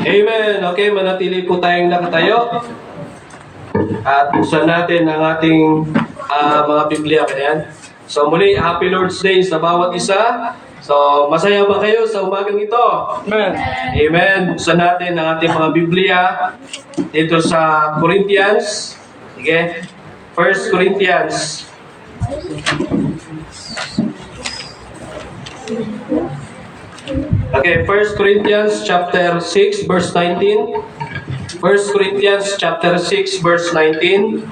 Amen. Okay, manatili po tayong nakatayo. At buksan natin ang ating mga Biblia. Kaya so muli, Happy Lord's Day sa bawat isa. So, masaya ba kayo sa umagang ito? Amen. Amen. Buksan natin ang ating mga Biblia dito sa Corinthians. Sige. 1 Corinthians. Okay, 1 Corinthians chapter 6 verse 19. 1 Corinthians chapter 6 verse 19.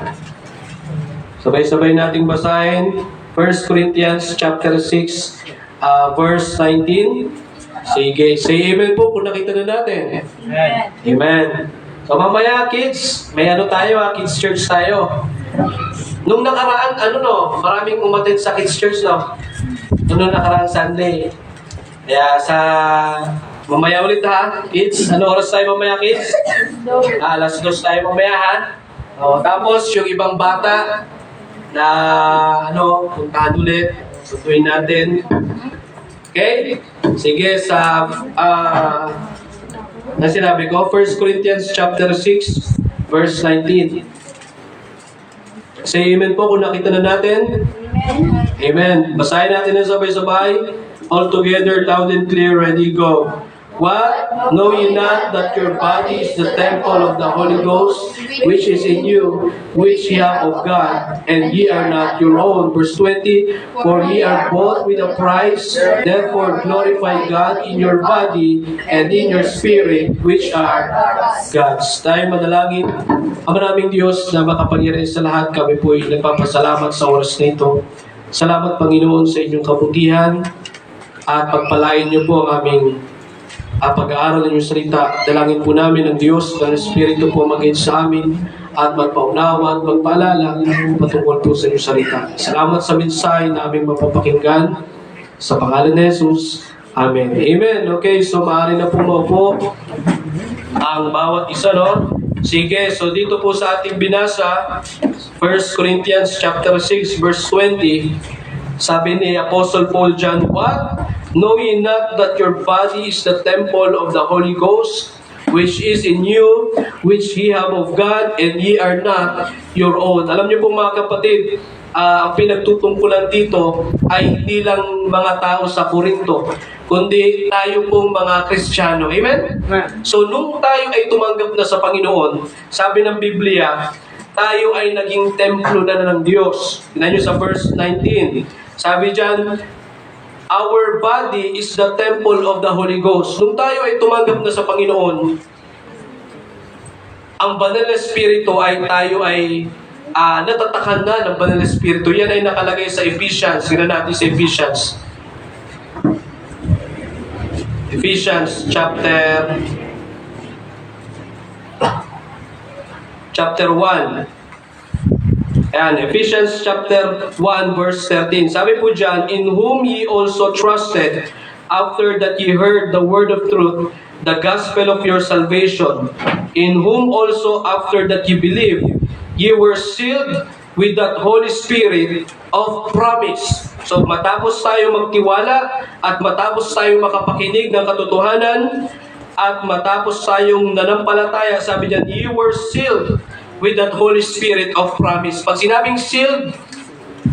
Sabay-sabay nating basahin. 1 Corinthians chapter 6 verse 19. Sige, say amen po kung nakita na natin. Amen. Amen. So mamaya kids, may tayo kids church tayo. Nung nakaraan, maraming umattend sa kids church, no? Nung nakaraan Sunday. Kaya mamaya ulit ha, kids. Ano oras tayo mamaya, kids? Alas 2 tayo mamaya ha. Tapos yung ibang bata na puntahan ulit, sunduin natin. Okay? Sige, na sinabi ko, 1 Corinthians chapter 6, verse 19. Say amen po kung nakita na natin. Amen. Basahin natin na sabay-sabay. All together, loud and clear, ready, go. What? Know ye not that your body is the temple of the Holy Ghost, which is in you, which ye have of God, and ye are not your own. Verse 20, for ye are bought with a price, therefore glorify God in your body and in your spirit, which are God's. Tayo manalangin. Ama naming Diyos na makapangyarihan sa lahat, kami po ay nagpapasalamat sa oras na ito. Salamat, Panginoon, sa inyong kabutihan at pagpalain niyo po ang aming pag-aaral ng inyong salita. Dalangin po namin ang Diyos na Espiritu po mag-guide sa amin at magpaunawa at magpaalala patungkol po sa inyong salita. Salamat sa mensahe na aming mapapakinggan sa pangalan ni Jesus. Amen. Amen. Okay, so maaari na po maupo ang bawat isa, no? Sige, so dito po sa ating binasa, 1 Corinthians chapter 6 verse 20, sabi ni Apostle Paul John, what? Know ye not that your body is the temple of the Holy Ghost, which is in you, which ye have of God, and ye are not your own. Alam niyo po mga kapatid, ang pinagtutungkulan dito ay hindi lang mga tao sa Corinto, kundi tayo pong mga Kristiyano. Amen? So, nung tayo ay tumanggap na sa Panginoon, sabi ng Biblia, tayo ay naging templo na ng Diyos. Tingnan niyo sa verse 19. Sabi dyan, our body is the temple of the Holy Ghost. Nung tayo ay tumanggap na sa Panginoon, ang Banal na Espiritu ay tayo ay natatakan na ng Banal na Espiritu. Yan ay nakalagay sa Ephesians. Tingnan natin sa Ephesians. Ephesians chapter 1. Ayan, Ephesians chapter 1 verse 13. Sabi po dyan, in whom ye also trusted, after that ye heard the word of truth, the gospel of your salvation, in whom also after that ye believed, ye were sealed with that Holy Spirit of promise. So matapos tayo magtiwala at matapos tayo makapakinig ng katotohanan at matapos tayong nanampalataya, sabi niyan, ye were sealed with that Holy Spirit of promise. Pag sinabing sealed,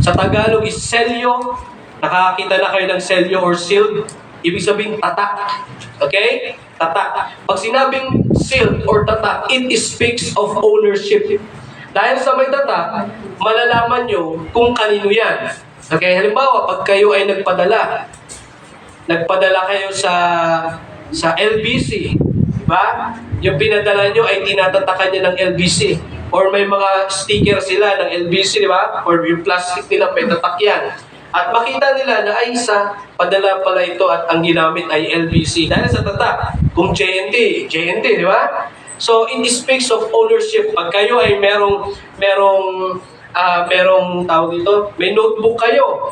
sa Tagalog is selyo. Nakakita na kayo ng selyo or sealed? Ibig sabihin tatak. Okay? Tatak. Pag sinabing sealed or tatak, it speaks of ownership. Dahil sa may tatak, malalaman nyo kung kanino yan. Okay? Halimbawa, pag kayo ay nagpadala kayo sa LBC, diba? Yung pinadala nyo ay tinatatakan niya ng LBC. Or may mga sticker sila ng LBC, di ba? Or yung plastic nila, may tatak yan. At makita nila na ay padala pala ito at ang ginamit ay LBC. Dahil sa tatak, kung JNT, di ba? So, it speaks of ownership. Pag kayo ay merong tawag dito, may notebook kayo.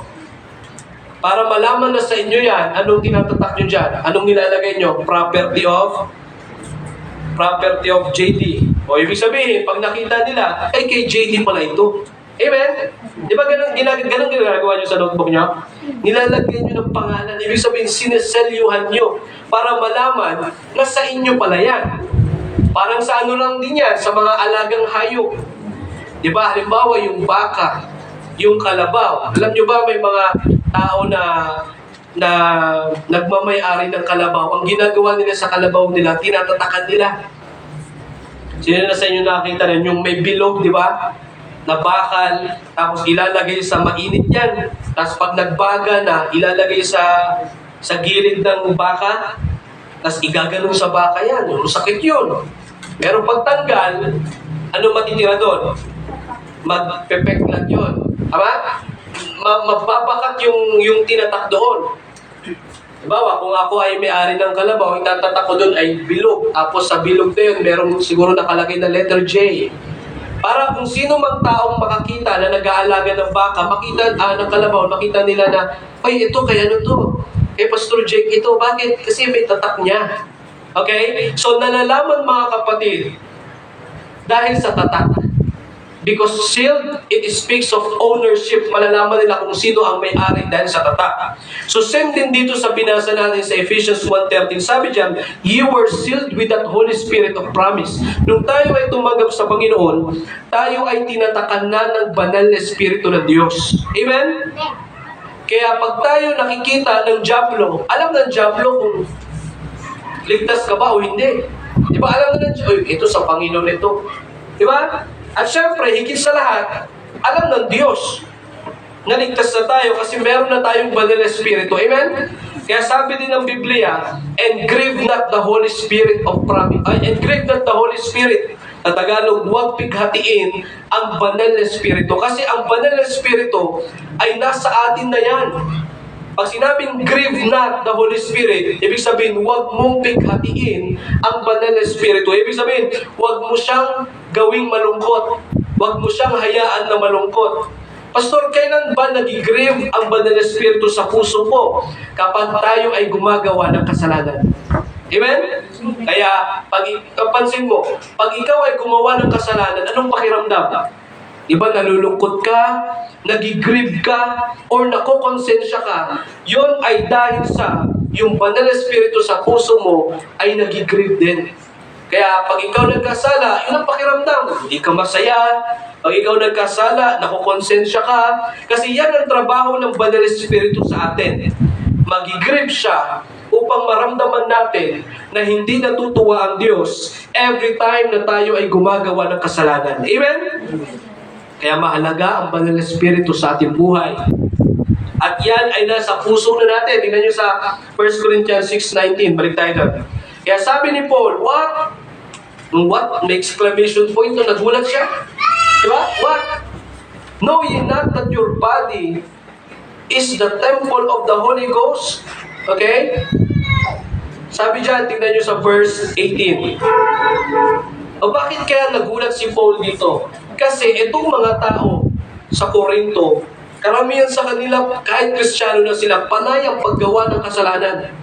Para malaman na sa inyo yan, anong tinatatak nyo dyan? Anong nilalagay nyo? Property of JD. O ibig sabihin, pag nakita nila, ay kay JD pala ito. Amen? Di ba ganun ginagawa nyo sa notebook nyo? Nilalagyan nyo ng pangalan. Ibig sabihin, sineselyuhan nyo para malaman na sa inyo pala yan. Parang sa ano lang din yan, sa mga alagang hayop. Di ba? Halimbawa, yung baka, yung kalabaw. Alam nyo ba, may mga tao na nagmamay-ari ng kalabaw. Ang ginagawa nila sa kalabaw nila, tinatatakan nila. Sino na sa inyo nakakita rin? Yung may bilog, di ba? Na bakal, tapos ilalagay sa mainit yan. Tapos pag nagbaga na, ilalagay sa gilid ng baka, tapos igaganon sa baka yan. Yung sakit yun. Pero pag tanggal, ano matitira doon? Magpepeklat yun. Tama? Magbabakat yung tinatak doon. Diba, kung ako ay may-ari ng kalabaw, ang tatatak ko doon ay bilog. Tapos sa bilog na yun, merong siguro nakalagay na letter J. Para kung sino mang taong makakita na nag-aalaga ng baka, ng kalabaw, makita nila na, ay, ito, kaya ano to? Eh, Pastor Jake, ito, bakit? Kasi may tatak niya. Okay? So, nalalaman mga kapatid, dahil sa tatak. Because sealed, it speaks of ownership. Malalaman nila kung sino ang may-ari dahil sa tatak. So, same din dito sa binasa natin sa Ephesians 1:13. Sabi diyan, you were sealed with that Holy Spirit of promise. Nung tayo ay tumanggap sa Panginoon, tayo ay tinatakan na ng banal na Espiritu ng Diyos. Amen? Kaya pag tayo nakikita ng Diablo, alam ng Diablo kung ligtas ka ba o hindi. Di ba alam na ng ito sa Panginoon ito. Di ba? At syempre, higit sa lahat, alam ng Diyos na ligtas na tayo kasi meron na tayong banal na Espiritu. Amen? Kaya sabi din ng Biblia, and grieve not the Holy Spirit of promise. And grieve not the Holy Spirit. Sa Tagalog, huwag pighatiin ang banal na Espiritu. Kasi ang banal na Espiritu ay nasa atin na yan. Pag sinabing grieve not the Holy Spirit, ibig sabihin, huwag mong pighatiin ang banal na Espiritu. Ibig sabihin, huwag mo siyang gawing malungkot. Huwag mo siyang hayaan na malungkot. Pastor, kailan ba nag-grieve ang banal na Espiritu sa puso mo? Kapag tayo ay gumagawa ng kasalanan. Amen? Kaya, pansin mo, pag ikaw ay gumawa ng kasalanan, anong pakiramdam? Diba, nalulungkot ka, nag-grieve ka, or nakokonsensya ka, yon ay dahil sa yung banal na Espiritu sa puso mo ay nag-grieve din. Kaya pag ikaw nagkasala, yun ang pakiramdam. Hindi ka masaya. Pag ikaw nagkasala, nakokonsensya ka. Kasi yan ang trabaho ng banal na Espiritu sa atin. Mag-grieve siya upang maramdaman natin na hindi natutuwa ang Diyos every time na tayo ay gumagawa ng kasalanan. Amen? Kaya mahalaga ang banal na Espiritu sa ating buhay. At yan ay nasa puso na natin. Tingnan nyo sa 1 Corinthians 6:19. Balik tayo doon. Kaya sabi ni Paul, what? What? May exclamation point na nagulat siya. Diba? What? Know ye not that your body is the temple of the Holy Ghost? Okay? Sabi dyan, tingnan nyo sa verse 18. O bakit kaya nagulat si Paul dito? Kasi itong mga tao sa Corinto, karamihan sa kanila, kahit Kristiyano na sila, panay ang paggawa ng kasalanan.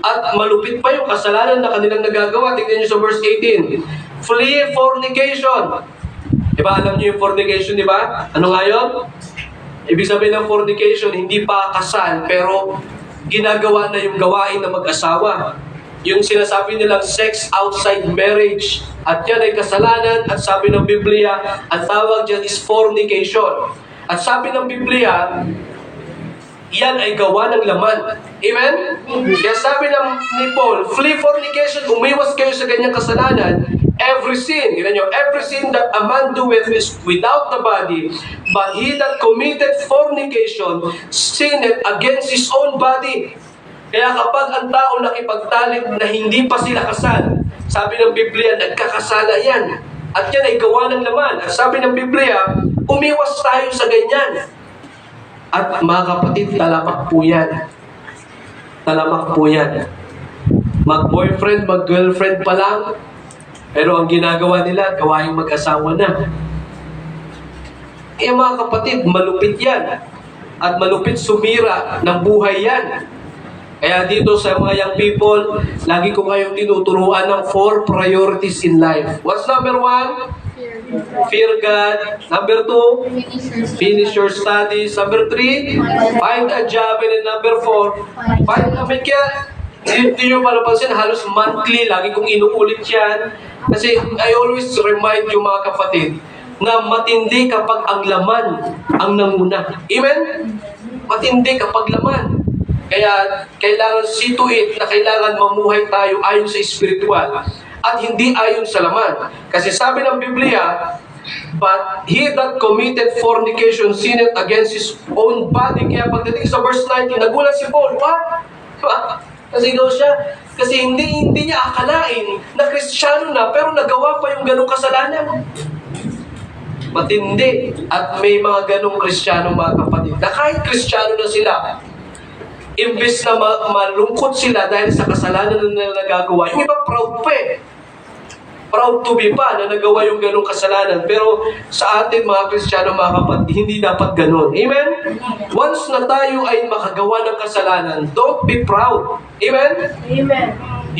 At malupit pa yung kasalanan na kanilang nagagawa. Tingnan nyo sa verse 18. Flee fornication. Diba, alam nyo yung fornication, diba? Ano nga yun? Ibig sabihin ng fornication, hindi pa kasal, pero ginagawa na yung gawain ng mag-asawa. Yung sinasabi nilang sex outside marriage. At yan ay kasalanan. At sabi ng Biblia, ang tawag dyan is fornication. At sabi ng Biblia, yan ay gawa ng laman. Amen? Kaya sabi ni Paul, flee fornication, umiwas kayo sa ganyang kasalanan. Every sin, every sin that a man doeth is without the body, but he that committed fornication sinned against his own body. Kaya kapag ang tao nakipagtalik na hindi pa sila kasal, sabi ng Biblia, nagkakasala yan. At yan ay gawa ng laman. At sabi ng Biblia, umiwas tayo sa ganyan. At mga kapatid, talamak po yan. Talamak po yan. Mag-boyfriend, mag-girlfriend pa lang, pero ang ginagawa nila, gawaing mag-asawa na. Eh mga kapatid, malupit yan. At malupit sumira ng buhay yan. Kaya dito sa mga young people, lagi ko kayong tinuturuan ng 4 priorities in life. What's number 1? Fear God. Number 2, finish your studies. Number 3, find a job. And then number 4, find a may kaya, hindi nyo pa napansin, halos monthly, lagi kong inuulit yan. Kasi I always remind you mga kapatid, na matindi kapag ang laman ang nanguna. Amen? Matindi kapag laman. Kaya kailangan see to it na kailangan mamuhay tayo ayon sa spiritual at hindi ayon sa laman. Kasi sabi ng Biblia, but he that committed fornication sinned against his own body. Kaya pagdating sa verse 19, nagulat si Paul. What? Kasi daw siya, kasi hindi niya akalain na Kristiyano na pero nagawa pa yung ganong kasalanan. Matindi. At may mga ganong Kristiyano mga kapatid na kahit Kristiyano na sila, imbes na malungkot sila dahil sa kasalanan na nagagawa, yung iba proud pa eh. Proud to be pa na nagawa yung ganong kasalanan. Pero sa atin mga Kristiyano mga kapatid, hindi dapat ganon. Amen? Once na tayo ay makagawa ng kasalanan, don't be proud. Amen? Amen.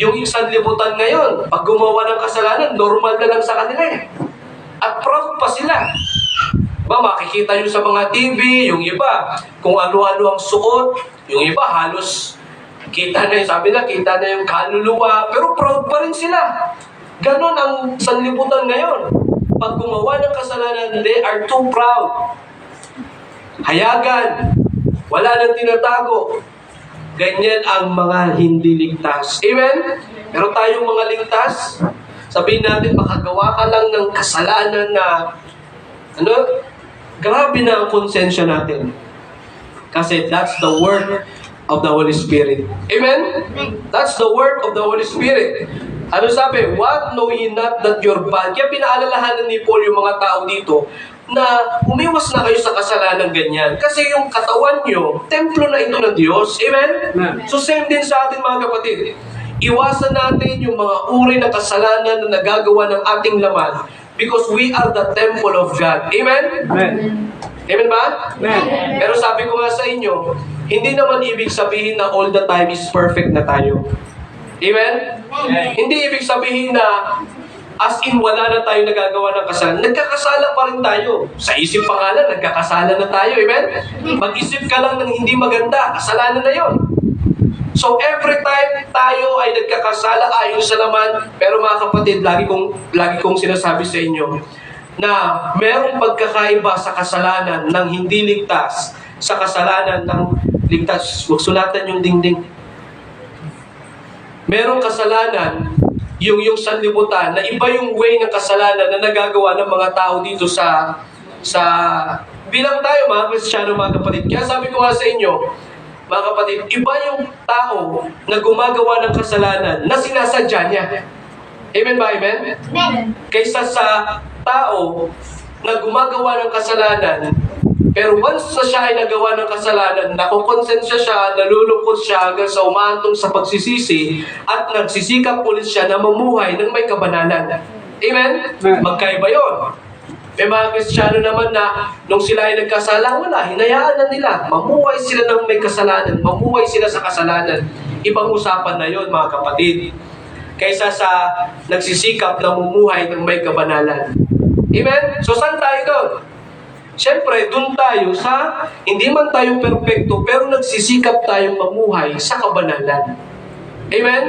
Yung sanlibutan ngayon, pag gumawa ng kasalanan, normal na lang sa kanila eh. At proud pa sila. Makikita nyo sa mga TV, yung iba, kung ano-ano ang suot, yung iba halos, kita na yung, sabi na, kita na yung kaluluwa, pero proud pa rin sila. Ganon ang sanlibutan ngayon. Pag gumawa ng kasalanan, they are too proud. Hayagan. Wala nang tinatago. Ganyan ang mga hindi ligtas. Amen? Pero tayong mga ligtas, sabihin natin, makagawa ka lang ng kasalanan na, grabe na ang konsensya natin. Kasi that's the word of the Holy Spirit. Amen? That's the word of the Holy Spirit. Ano sabi? What know ye not that your body? Kaya pinaalalahanan ni Paul yung mga tao dito na umiwas na kayo sa kasalanan ganyan. Kasi yung katawan nyo, templo na ito ng Diyos. Amen? So same din sa atin mga kapatid. Iwasan natin yung mga uri ng kasalanan na nagagawa ng ating laman because we are the temple of God. Amen? Amen. Amen ba? Amen. Pero sabi ko nga sa inyo, hindi naman ibig sabihin na all the time is perfect na tayo. Amen? Hindi ibig sabihin na as in wala na tayo nagagawa ng kasalanan. Nagkakasala pa rin tayo. Sa isip pangalan, nagkakasala na tayo. Amen? Mag-isip ka lang ng hindi maganda, kasalanan na yon. So every time tayo ay nagkakasala ayon sa laman, pero mga kapatid, lagi kong sinasabi sa inyo na merong pagkakaiba sa kasalanan ng hindi ligtas sa kasalanan ng ligtas. Huwag sulatan yung dingding. Merong kasalanan, yung sanlibutan, na iba yung way ng kasalanan na nagagawa ng mga tao dito sa bilang tayo mga Kristiyano mga kapatid. Kaya sabi ko nga sa inyo, mga kapatid, iba yung tao na gumagawa ng kasalanan na sinasadya niya. Amen ba? Amen? Amen. Kaysa sa tao na gumagawa ng kasalanan, pero once na siya ay nagawa ng kasalanan, nakukonsensya siya, nalulungkot siya hanggang sa umantong sa pagsisisi at nagsisikap ulit siya na mamuhay ng may kabanalan. Amen? Magkaiba yun. May mga Kristiyano naman na nung sila ay nagkasala, wala, hinayaan na nila. Mamuhay sila ng may kasalanan, mamuhay sila sa kasalanan. Ibang usapan na yun, mga kapatid. Kaysa sa nagsisikap na mumuhay ng may kabanalan. Amen? So, saan tayo doon? Siyempre, doon tayo sa, hindi man tayo perfecto, pero nagsisikap tayong mamuhay sa kabanalan. Amen?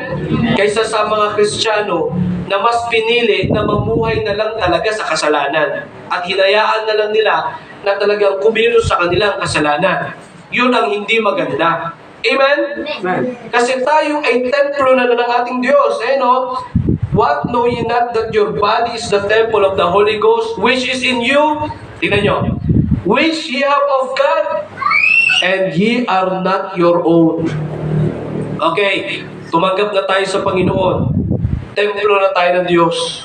Kaysa sa mga Kristiyano na mas pinili na mamuhay na lang talaga sa kasalanan at hinayaan na lang nila na talagang kumilos sa kanilang kasalanan. Yun ang hindi maganda. Amen? Amen. Kasi tayo ay templo na ng ating Diyos. No? What know ye not that your body is the temple of the Holy Ghost, which is in you? Tingnan nyo. Which ye have of God, and ye are not your own. Okay, tumanggap na tayo sa Panginoon. Templo na tayo ng Diyos.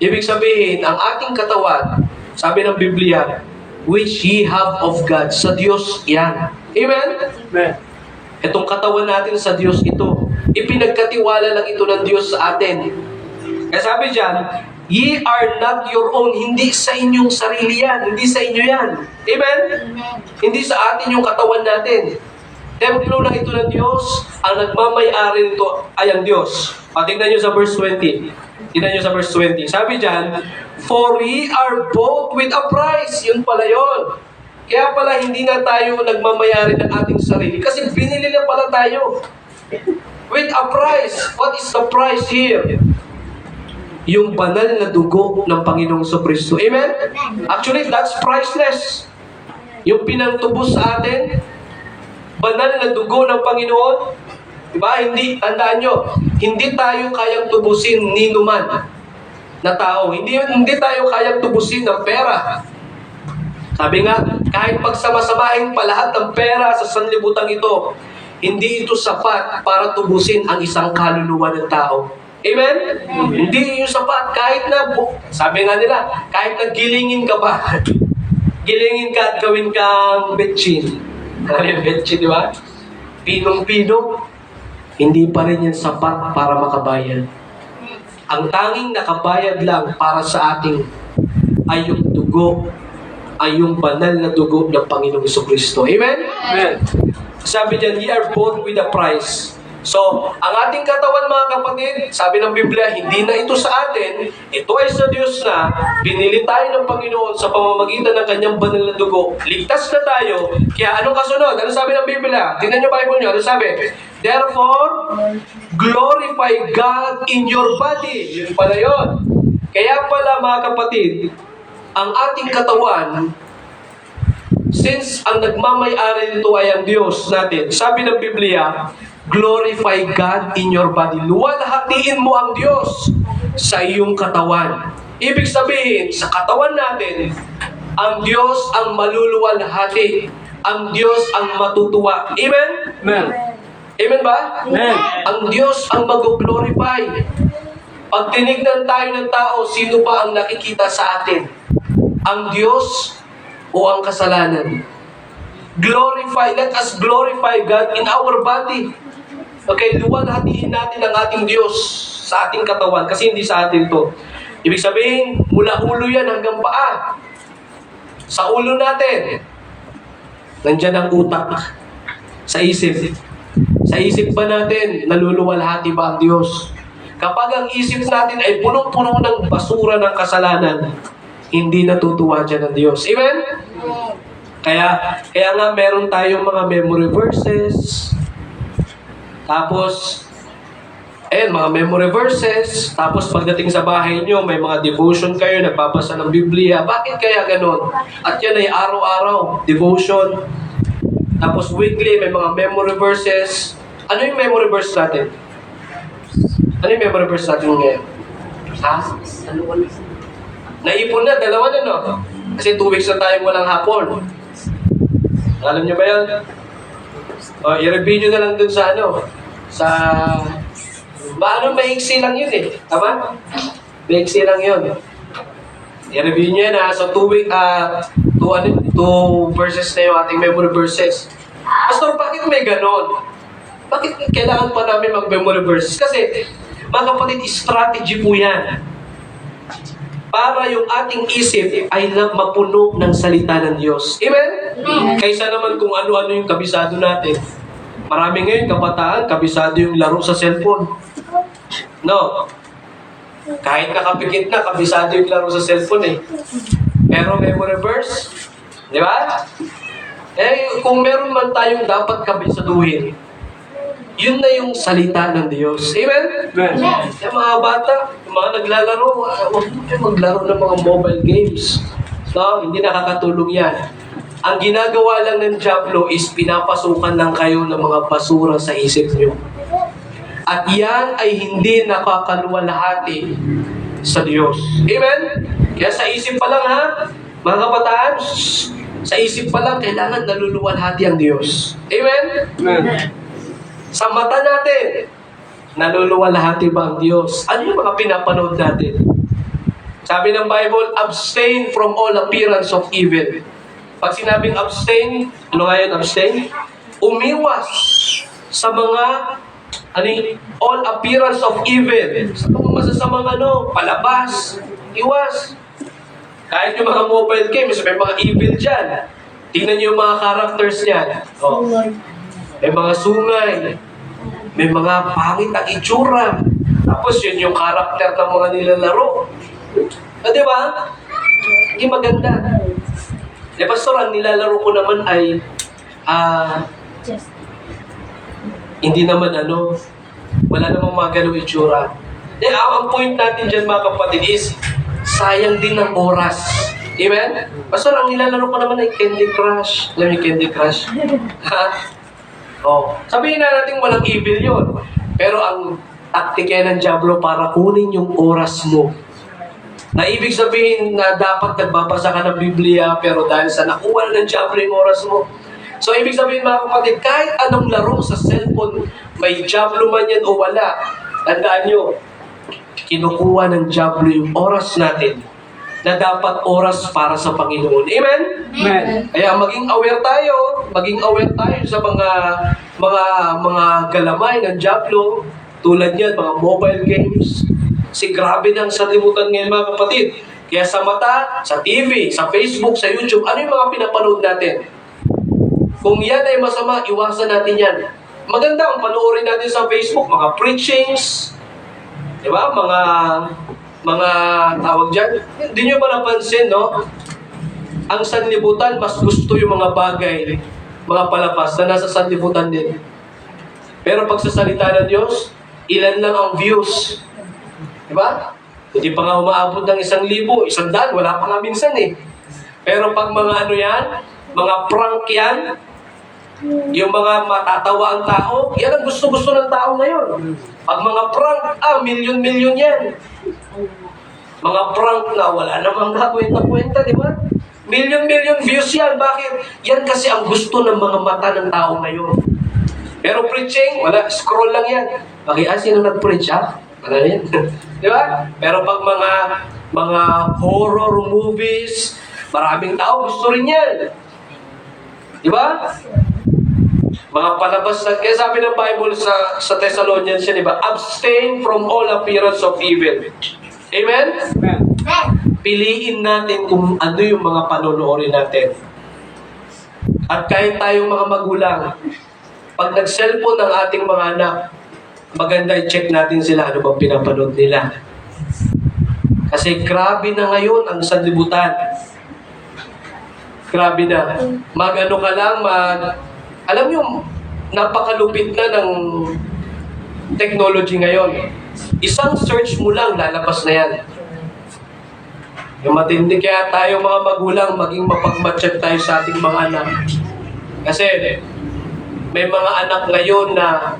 Ibig sabihin, ang ating katawan, sabi ng Biblia, which ye have of God. Sa Diyos yan. Amen? Amen. Itong katawan natin sa Diyos ito. Ipinagkatiwala lang ito ng Diyos sa atin. Kaya sabi dyan, ye are not your own. Hindi sa inyong sarili yan. Hindi sa inyo yan. Amen? Hindi sa atin yung katawan natin. Templo lang ito ng Diyos. Ang nagmamay-ari nito ay ang Diyos. Tingnan nyo sa verse 20. Tingnan nyo sa verse 20. Sabi dyan, for we are bought with a price. Yun pala yun. Kaya pala hindi na tayo nagmamayari ng ating sarili. Kasi binili na pala tayo. With a price. What is the price here? Yung banal na dugo ng Panginoong Kristo. Amen? Actually, that's priceless. Yung pinantubos sa atin, banal na dugo ng Panginoon. Diba? Hindi, tandaan nyo, hindi tayo kayang tubusin ni numan na tao. Hindi tayo kayang tubusin ng pera. Sabi nga, kahit pagsama-samahin pa lahat ng pera sa sanlibutan ito, hindi ito sapat para tubusin ang isang kaluluwa ng tao. Amen? Hindi yung sapat. Kahit na, sabi nga nila, kahit na gilingin ka pa, gilingin ka at gawin kang betchin. Ano yung betchin, di ba? Pinong-pino, hindi pa rin yan sapat para makabayad. Ang tanging nakabayad lang para sa ating ay yung dugo, ay yung banal na dugo ng Panginoong Kristo. Amen? Amen. Sabi diyan, we are bought with a price. So, ang ating katawan, mga kapatid, sabi ng Biblia, hindi na ito sa atin, ito ay sa Diyos na, binili tayo ng Panginoon sa pamamagitan ng kanyang banal na dugo. Ligtas na tayo, kaya anong kasunod? Ano sabi ng Biblia? Tingnan niyo Bible niyo, ano sabi? Therefore, glorify God in your body. Yun pala yun. Kaya pala, mga kapatid, ang ating katawan, since ang nagmamay-ari nito ay ang Diyos natin, sabi ng Biblia, glorify God in your body. Luwalhatiin mo ang Diyos sa iyong katawan. Ibig sabihin, sa katawan natin, ang Diyos ang maluluwalhati. Ang Diyos ang matutuwa. Amen? Amen. Amen ba? Amen. Ang Diyos ang mag-glorify. Pag tinignan tayo ng tao, sino ba ang nakikita sa atin? Ang Diyos o ang kasalanan? Let us glorify God in our body. Okay, luwalhatiin natin ang ating Diyos sa ating katawan kasi hindi sa atin to. Ibig sabihin, mula ulo yan hanggang paa. Sa ulo natin, nandyan ang utak. Sa isip. Sa isip ba natin, naluluwalhati ba ang Diyos? Kapag ang isip natin ay punong-puno ng basura ng kasalanan, hindi natutuwa dyan ang Diyos. Amen? Kaya nga meron tayong mga memory verses. Tapos, mga memory verses. Tapos pagdating sa bahay nyo, may mga devotion kayo, nagbabasa ng Biblia. Bakit kaya ganon? At yan ay araw-araw, devotion. Tapos weekly, may mga memory verses. Ano yung memory verse natin? Ano yung memory verse natin ngayon? Ha? Naipon na, dalawa na, no? Kasi 2 weeks na tayong walang hapon. Alam nyo ba yan? I-review nyo na lang dun sa maiksi lang yun eh. Tama? Maiksi lang yun. I-review nyo yan ha. So 2 verses na yung ating memory verses. Pastor, bakit may ganon? Bakit kailangan pa namin mag-memory verses? Kasi, mga kapatid, strategy po yan. Para yung ating isip ay mapuno ng salita ng Diyos. Amen? Kaysa naman kung ano-ano yung kabisado natin. Marami ngayon, kabataan, kabisado yung laro sa cellphone. No. Kahit nakapikit na, kabisado yung laro sa cellphone eh. Pero memory verse, di ba? Kung meron man tayong dapat kabisaduhin, yun na yung salita ng Diyos. Amen? Amen. Yung mga bata, yung mga naglalaro, huwag kayo maglaro ng mga mobile games. No, hindi nakakatulong yan. Ang ginagawa lang ng Diablo is pinapasukan lang kayo ng mga basura sa isip nyo. At yan ay hindi nakakaluwalhati sa Diyos. Amen? Kaya sa isip pa lang ha, mga kabataan, sa isip pa lang, kailangan naluluwalhati ang Diyos. Amen? Amen. Sa mata natin, naluluwalhati ba ang Diyos? Ano yung mga pinapanood natin? Sabi ng Bible, abstain from all appearance of evil. Pag sinabing abstain, ano nga yun, abstain? Umiwas sa mga all appearance of evil. Sa mga masasamang palabas, iwas. Kahit yung mga mobile games, may mga evil dyan. Tingnan niyo yung mga characters niyan. May mga sungay. May mga pangit ang itsura. Tapos yun yung karakter ng mga nilalaro. Di ba? Hindi maganda. Pastor, ang nilalaro ko naman ay hindi naman wala namang mga ganong itsura. Ang point natin dyan mga kapatid is, sayang din ng oras. Amen? Pastor, ang nilalaro ko naman ay Candy Crush. Alam niyo Candy Crush? Ha? Sabihin na natin walang evil yun. Pero ang taktika ng Diablo para kunin yung oras mo. Na ibig sabihin na dapat nagbabasa ka ng Biblia, pero dahil sa nakuha ng Diablo yung oras mo. So, ibig sabihin mga kapatid, kahit anong laro sa cellphone, may Diablo man yan o wala, tandaan nyo, kinukuha ng Diablo yung oras natin na dapat oras para sa Panginoon. Amen? Amen. Kaya maging aware tayo sa mga galamay ng Diablo, tulad yan, mga mobile games. Kasi grabe ng sanlibutan ngayon mga kapatid. Kaya sa mata, sa TV, sa Facebook, sa YouTube, ano yung mga pinapanood natin? Kung yan ay masama, iwasan natin yan. Maganda ang panoorin natin sa Facebook, mga preachings, di ba? Mga tawag dyan. Hindi nyo ba napansin, no? Ang sanlibutan, mas gusto yung mga bagay, mga palabas na nasa sanlibutan din. Pero pag sa salita ng Diyos, ilan lang ang views. Di ba? Hindi pa nga umaabot ng 1,000, 100, wala pa nga minsan eh. Pero pag mga mga prank yan, yung mga matatawa ang tao, yan ang gusto-gusto ng tao ngayon. Pag mga prank, milyon-milyon yan. Mga prank na wala namang kakwenta-kwenta, di ba? Milyon-milyon views yan. Bakit? Yan kasi ang gusto ng mga mata ng tao ngayon. Pero preaching, wala, scroll lang yan. Sino nag-preach, Wala yan. Di ba? Pero pag mga horror movies, maraming tao gusto rin yan. Di ba? Mga palabas na, kaya sabi ng Bible sa Thessalonians, di ba? Abstain from all appearance of evil. Amen? Amen. Piliin natin kung ano yung mga panonoorin natin. At kahit tayong mga magulang, pag nag-cellphone ng ating mga anak, maganda i-check natin sila ano bang pinapanood nila. Kasi grabe na ngayon ang sanlibutan. Grabe na. Mag-ano ka lang, alam nyo, napakalupit na ng technology ngayon. Isang search mo lang, lalabas na yan. Yung matindi kaya tayo mga magulang, maging mapagmatsyag tayo sa ating mga anak. Kasi may mga anak ngayon na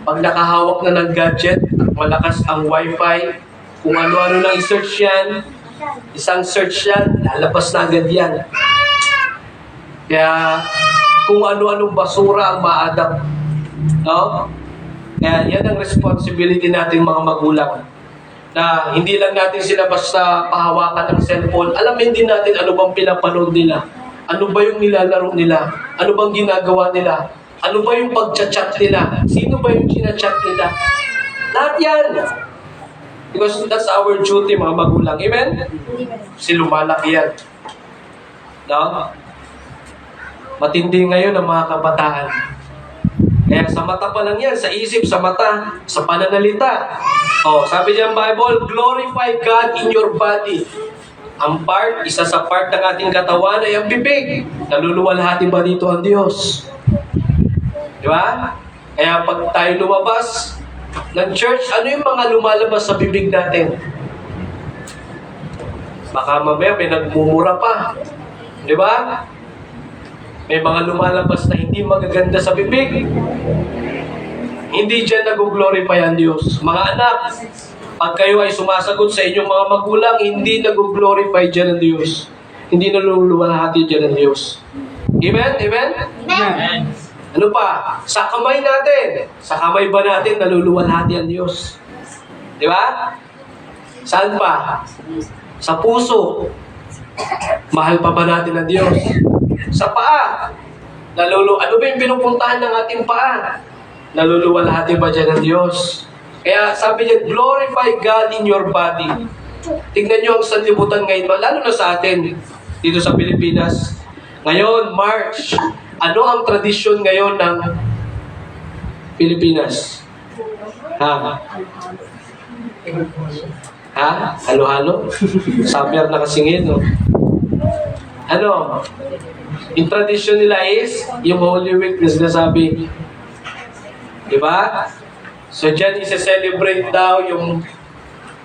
pag nakahawak na ng gadget, malakas ang wifi, kung ano-ano nang i-search yan, isang search yan, lalabas na agad yan. Kaya kung ano-anong basura ang ma-adapt. No? Kaya yan ang responsibility natin mga magulang. Na hindi lang natin sila basta pahawakan ng cellphone. Alamin din natin ano bang pinapanood nila. Ano ba yung nilalaro nila? Ano bang ginagawa nila? Ano ba yung pag-chat nila? Sino ba yung chinachat nila? Lahat yan. Because that's our duty mga magulang. Amen? Kasi lumalaki yan. No? Matindi ngayon ang mga kabataan. Kaya sa mata pa lang yan, sa isip, sa mata, sa pananalita. Sabi niya ang Bible, glorify God in your body. Ang isa sa part ng ating katawan ay ang bibig. Naluluwalhati ba dito ang Diyos? Di ba? Kaya pag tayo lumabas ng church, ano yung mga lumalabas sa bibig natin? Baka mamaya may nagmumura pa. Di ba? May mga lumalabas na hindi magaganda sa bibig. Hindi dyan nag-glorify ang Diyos. Mga anak, pag kayo ay sumasagot sa inyong mga magulang, hindi nag-glorify dyan ang Diyos. Hindi naluluwalhati dyan ang Diyos. Amen? Amen? Amen. Ano pa? Sa kamay natin. Sa kamay ba natin naluluwalhati ang Diyos? Di ba? Saan pa? Sa puso. Mahal pa ba natin ang Diyos? Sa paa. Ano ba yung pinupuntahan ng ating paa? Naluluwalhati ba dyan ang Diyos? Kaya sabi niya, glorify God in your body. Tingnan niyo ang sanlibutan ngayon, lalo na sa atin, dito sa Pilipinas. Ngayon, March, ano ang tradisyon ngayon ng Pilipinas? Ha? Halo-halo? Sabiar na kasingin, no? Ano? Yung tradition nila is, yung Holy Week na sinasabi. Diba? So dyan, isa-celebrate daw yung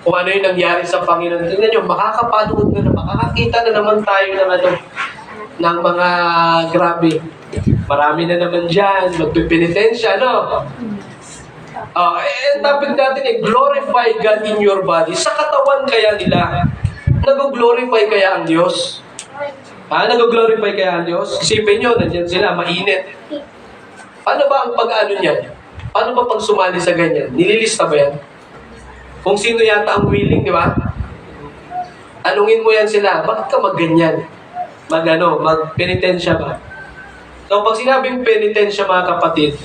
kung ano yung nangyari sa Panginoon. Tingnan nyo, makakapanood na makakakita na naman tayo ng ano, ng mga grabe. Marami na naman dyan, magpipinitensya, no? Topic natin glorify God in your body. Sa katawan kaya nila, nag-glorify kaya ang Diyos? Nag-glorify kaya ang Diyos? Isipin nyo, nandiyan sila, mainit. Paano ba ang pag-ano niyan? Paano ba pag sumali sa ganyan? Nililista ba yan? Kung sino yata ang willing, di ba? Tanungin mo yan sila, bakit ka magganyan? Magpenitensya ba? So, pag sinabing penitensya, mga kapatid,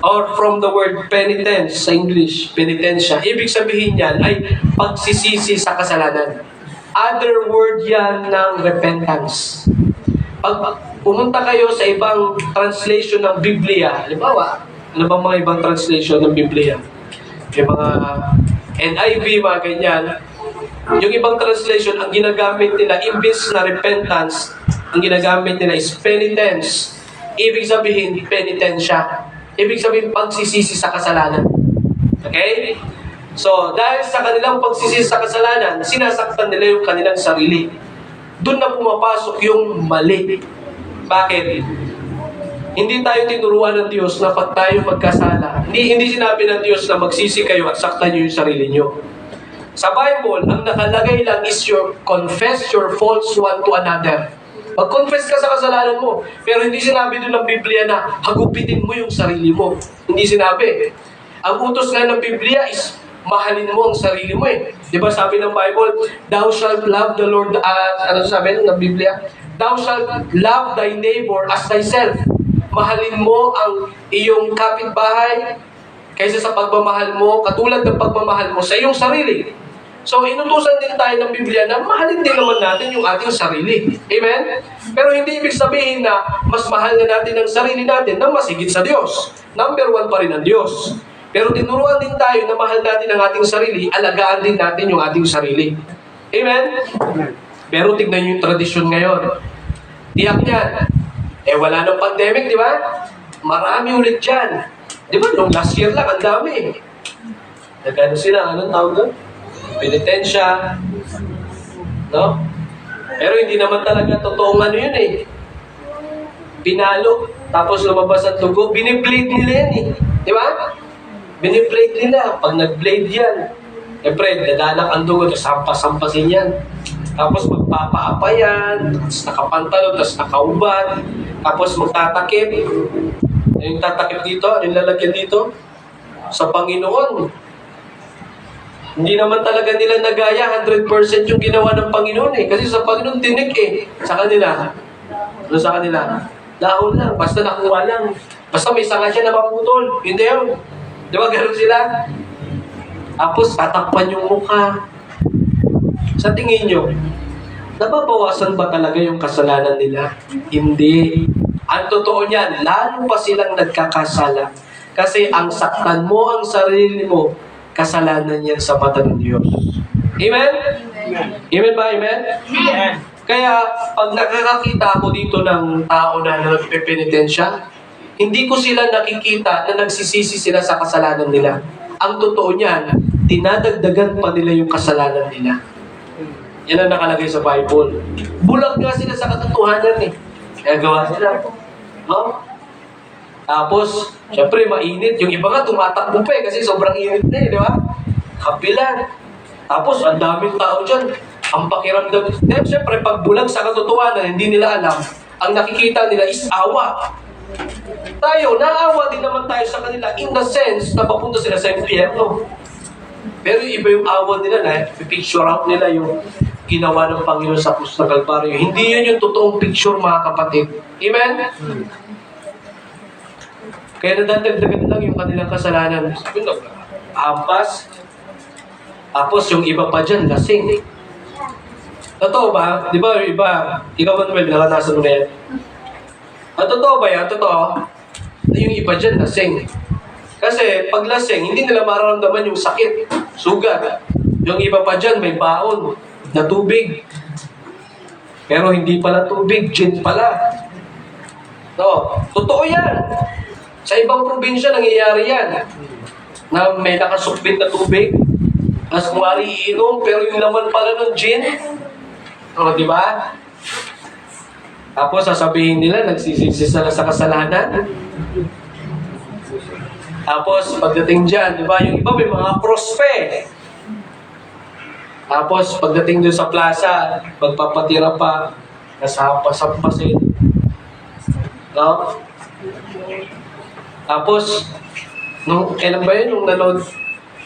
or from the word penitence sa English, penitensya, ibig sabihin yan ay pagsisisi sa kasalanan. Other word yan ng repentance. Pag pumunta kayo sa ibang translation ng Biblia, halimbawa, ano bang mga ibang translation ng Biblia? Yung mga NIV, mga ganyan. Yung ibang translation, ang ginagamit nila, imbis na repentance, ang ginagamit nila is penitence. Ibig sabihin, penitensya. Ibig sabihin, pagsisisi sa kasalanan. Okay? So, dahil sa kanilang pagsisisi sa kasalanan, sinasaktan nila yung kanilang sarili. Doon na pumapasok yung mali. Bakit? Hindi tayo tinuruan ng Diyos na pag tayo magkasala. Hindi sinabi ng Diyos na magsisi kayo at saktan nyo yung sarili nyo. Sa Bible, ang nakalagay lang is confess your faults one to another. Mag-confess ka sa kasalanan mo. Pero hindi sinabi doon ng Biblia na hagupitin mo yung sarili mo. Hindi sinabi. Ang utos nga ng Biblia is mahalin mo ang sarili mo eh. Di ba sabi ng Bible, thou shalt love the Lord, ano sabi ng Biblia? Thou shalt love thy neighbor as thyself. Mahalin mo ang iyong kapitbahay kaysa sa pagmamahal mo, katulad ng pagmamahal mo sa iyong sarili. So, inutusan din tayo ng Biblia na mahalin din naman natin yung ating sarili. Amen? Pero hindi ibig sabihin na mas mahal na natin ang sarili natin na mas higit sa Diyos. Number 1 pa rin ang Diyos. Pero tinuruan din tayo na mahal natin ang ating sarili, alagaan din natin yung ating sarili. Amen? Pero tignan nyo yung tradisyon ngayon. Tiyak niyan. Wala nang pandemic, di ba? Marami ulit dyan. Di ba? Nung last year lang, ang dami. Nagano sila, anong tawag doon? Penitensya. No? Pero hindi naman talaga totoong ano yun eh. Pinalo, tapos lumabas ang dugo, biniblade nila yan eh. Di ba? Biniblade nila. Pag nag-blade yan, dadalak ang dugo, tapos sampas-sampasin yan. Tapos magpapaapa yan, tapos nakapantalo, tapos nakauban, tapos magtatakip. Yung tatakip dito, yung lalagyan dito, sa Panginoon. Hindi naman talaga nila nagaya 100% yung ginawa ng Panginoon eh. Kasi sa Panginoon tinik eh. Sa kanila. Ano sa kanila? Lahon lang. Basta nakuha lang. Basta may sanga siya na maputol. Hindi yun. Di ba gano'n sila? Tapos tatakpan yung mukha. Sa tingin nyo, nababawasan ba talaga yung kasalanan nila? Hindi. Ang totoo niyan, lalo pa silang nagkakasala. Kasi ang saktan mo ang sarili mo, kasalanan yan sa mata ng Diyos. Amen? Amen. Amen ba? Amen? Amen. Kaya, pag nakakakita ako dito ng tao na nagpepenitensya, hindi ko sila nakikita na nagsisisi sila sa kasalanan nila. Ang totoo niyan, dinadagdagan pa nila yung kasalanan nila. Yan ang nakalagay sa Bible. Bulag nga sila sa katotohanan eh. Kaya gawa sila. No? Tapos, syempre mainit. Yung iba nga tumatakbo pa eh kasi sobrang init na eh, di ba? Kapilan. Tapos, ang daming tao dyan. Ang pakiramdam. Then, syempre, pag bulag sa katotohanan, hindi nila alam. Ang nakikita nila is awa. Tayo, naawa din naman tayo sa kanila in the sense na papunta sila sa impyerno. Pero iba yung awa nila na picture out nila yung ginawa ng Panginoon sa krus ng Kalbaryo. Hindi yun yung totoong picture, mga kapatid. Amen? Kaya nadadagdagan lang yung kanilang kasalanan. Ampas. Tapos yung iba pa dyan, lasing. Totoo ba? Di ba yung iba? Ikaw, Manuel, nakanasan mo na yan. Totoo ba yan? Totoo? Yung iba dyan, lasing. Kasi pag lasing, hindi nila mararamdaman yung sakit, sugat. Yung iba pa dyan, may baon na tubig. Pero hindi pala tubig, gin pala. No, totoo yan. Sa ibang probinsya, nangyayari yan. Na may nakasukbit na tubig, as kumari iinom, pero yung laman pala ng gin. O, di ba? Tapos sasabihin nila, nagsisisi sila sa kasalanan. Tapos pagdating dyan, di ba, yung iba may mga cross pa eh. Tapos pagdating doon sa plaza, magpapatira pa, nasampasin. No? Tapos, kailan ba yun?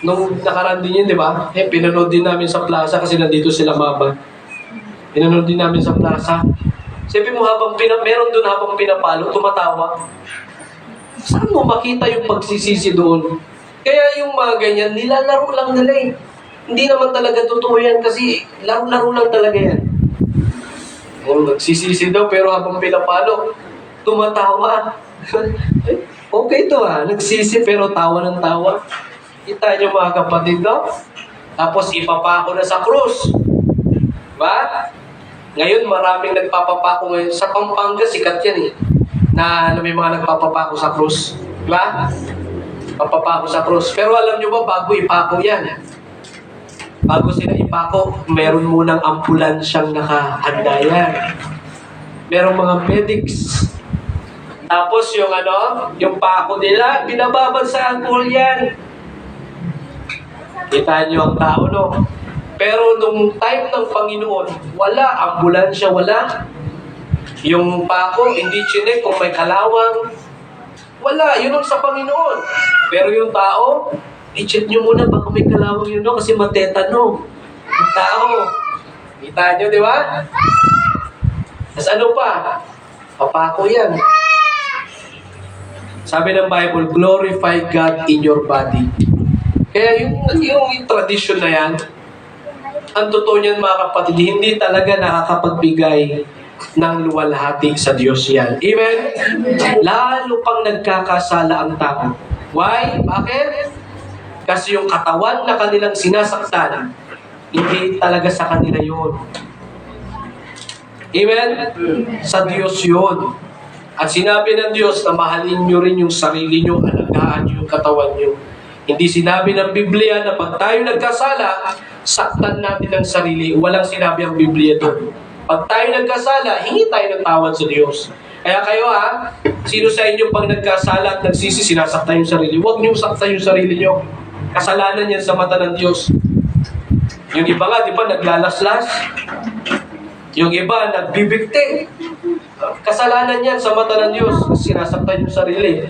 Nung nakaraan din yun, di ba? Pinanood din namin sa plaza kasi nandito sila mama. Pinanood din namin sa plaza. Sabi mo, meron doon habang pinapalo, tumatawa. Saan mo makita yung pagsisisi doon? Kaya yung mga ganyan, nilalaro lang nila eh. Hindi naman talaga totoo yan kasi laro-laro lang talaga yan. Nagsisisi daw pero habang pinapalo, tumatawa. Okay to nagsisi pero tawa ng tawa. Kita niyo mga kapatid, no? Tapos ipapako na sa krus. Diba? Ngayon maraming nagpapapako ngayon. Sa Pampanga, sikat yan eh. Na may mga nagpapapako sa krus. Diba? Papapako sa krus. Pero alam niyo ba, bago ipako yan, bago sila ipako, meron munang ambulansyang nakahanda yan. Merong mga medics. Tapos yung pako nila, binababad sa alcohol yan. Kita niyo ang tao, no? Pero nung time ng Panginoon, wala, ambulansya, wala. Yung pako, hindi chinek kung may kalawang. Wala, yun ang sa Panginoon. Pero yung tao, i-check nyo muna baka may kalawang yun, no? Kasi matetano. Yung tao. Kita nyo, di ba? Tapos ano pa? Papako yan. Sabi ng Bible, glorify God in your body. Kaya yung tradition na yan, ang totoo niyan mga kapatid, hindi talaga nakakapagbigay ng luwalhati sa Diyos yan. Amen? Lalo pang nagkakasala ang tao. Why? Bakit? Kasi yung katawan na kanilang sinasaktan, hindi talaga sa kanila yun. Amen? Sa Diyos yun. At sinabi ng Diyos na mahalin nyo rin yung sarili nyo, alagaan nyo yung katawan nyo. Hindi sinabi ng Biblia na pag tayo nagkasala, saktan natin ang sarili. Walang sinabi ang Biblia doon. Pag tayo nagkasala, hingi tayo ng tawad sa Diyos. Kaya kayo sino sa inyo pag nagkasala at nagsisi, sinasaktan yung sarili? Huwag nyo saktan yung sarili nyo. Kasalanan yan sa mata ng Diyos. Yung iba nga, di ba, naglalaslas. Yung iba, nagbibigti. Kasalanan yan sa mata ng Diyos. Sinasaktan yung sarili.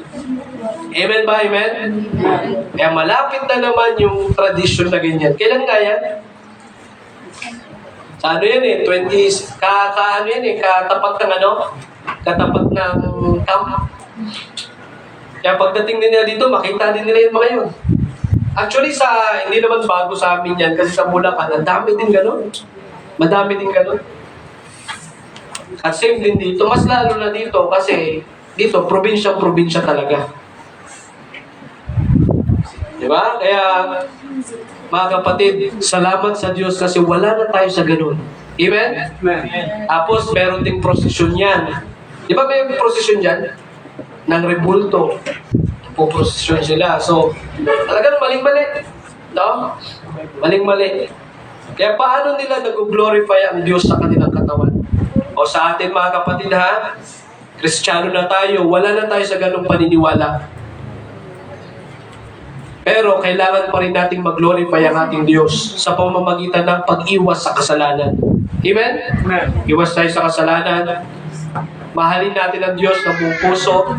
Amen ba? Amen? Kaya malapit na naman yung tradisyon na ganyan. Kailan nga yan? Sa ano yan eh? 20s, ano yan eh? Katapat ng katapat ng camp. Kaya pagdating nila dito, makita din nila yung mga yun. Actually, hindi naman bago sa amin yan kasi sa Bulacan, ang dami din gano'n. Madami din gano'n. At same din dito, mas lalo na dito kasi dito, probinsya talaga. Diba? Kaya, mga kapatid, salamat sa Diyos kasi wala na tayo sa gano'n. Amen? Amen. Tapos, meron ding prosesyon yan. Di ba may prosesyon dyan? Ng rebulto. Puprosesyon sila. So, talagang maling-mali. No? Maling-mali. Kaya paano nila nag-glorify ang Diyos sa kanilang katawan? O sa atin mga kapatid Kristiyano na tayo, wala na tayo sa ganung paniniwala. Pero kailangan pa rin nating mag-glorify ang ating Diyos sa pamamagitan ng pag-iwas sa kasalanan. Amen? Amen. Iwas tayo sa kasalanan. Mahalin natin ang Diyos ng buong puso.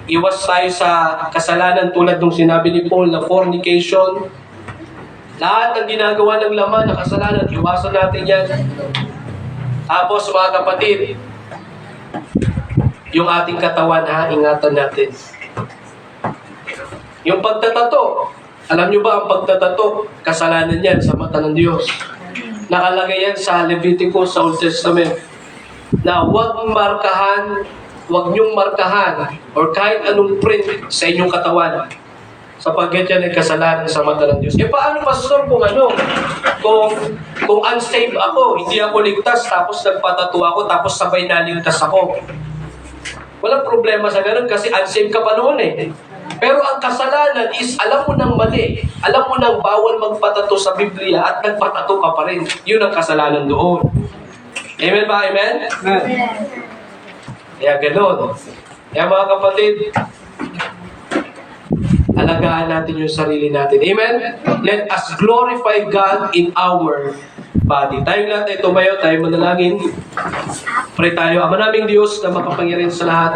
Iwas tayo sa kasalanan tulad ng sinabi ni Paul na fornication. Lahat ng ginagawa ng laman na kasalanan, iwasan natin yan. Tapos mga kapatid, yung ating katawan ingatan natin. Yung pagtatato, alam nyo ba ang pagtatato, kasalanan yan sa mata ng Diyos. Nakalagay yan sa Leviticus sa Old Testament na huwag nyong markahan or kahit anong print sa inyong katawan. sapagkat yan ay kasalanan sa mata ng Diyos. Paano, pastor, kung kung unsaved ako, hindi ako ligtas, tapos nagpatato ako, tapos sabay naligtas ako. Walang problema sa ganun kasi unsaved ka pa noon eh. Pero ang kasalanan is alam mo nang mali. Alam mo nang bawal magpatato sa Biblia at nagpatato ka pa rin. Yun ang kasalanan doon. Amen ba? Amen? Kaya ganun. Kaya mga kapatid, alagaan natin yung sarili natin. Amen? Let us glorify God in our body. Tayong lahat ay tumayo, tayo manalangin. Pray tayo. Ama naming Diyos na makapangyarihan sa lahat.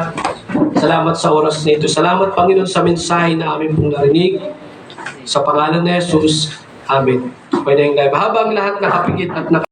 Salamat sa oras na ito. Salamat, Panginoon, sa mensahe na aming pong narinig. Sa pangalan ni Jesus. Amen. Pwede yung live. Habang lahat nakapikit at